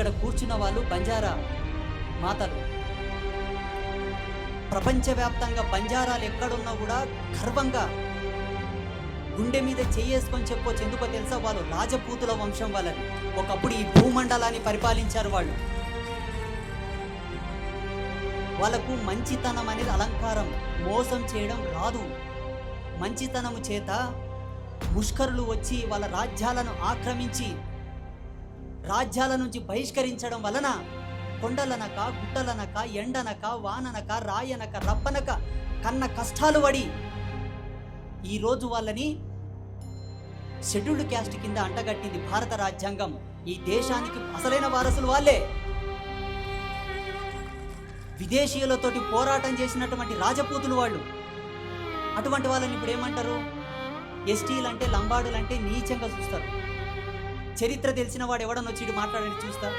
ఇక్కడ కూర్చున్న వాళ్ళు బంజారా మాతలు. ప్రపంచవ్యాప్తంగా బంజారాలు ఎక్కడున్నా కూడా గర్వంగా గుండె మీద చేసుకొని చెప్పొచ్చు. ఎందుకో తెలుసా? వాళ్ళు రాజపూతుల వంశం వాళ్ళని. ఒకప్పుడు ఈ భూమండలాన్ని పరిపాలించారు వాళ్ళు. వాళ్ళకు మంచితనం అనేది అలంకారం, మోసం చేయడం రాదు. మంచితనము చేత ముష్కరులు వచ్చి వాళ్ళ రాజ్యాలను ఆక్రమించి రాజ్యాల నుంచి బహిష్కరించడం వలన కొండలనక, గుట్టలనక, ఎండనక, వాననక, రాయనక, రప్పనక కన్న కష్టాలు పడి ఈరోజు వాళ్ళని షెడ్యూల్డ్ క్యాస్ట్ కింద అంటగట్టింది భారత రాజ్యాంగం. ఈ దేశానికి అసలైన వారసులు వాళ్ళే. విదేశీయులతోటి పోరాటం చేసినటువంటి రాజపూతులు వాళ్ళు. అటువంటి వాళ్ళని ఇప్పుడు ఏమంటారు? ఎస్టీలు అంటే, లంబాడులు అంటే నీచంగా చూస్తారు. చరిత్ర తెలిసిన వాడు ఎవడనొచ్చి మాట్లాడని చూస్తా.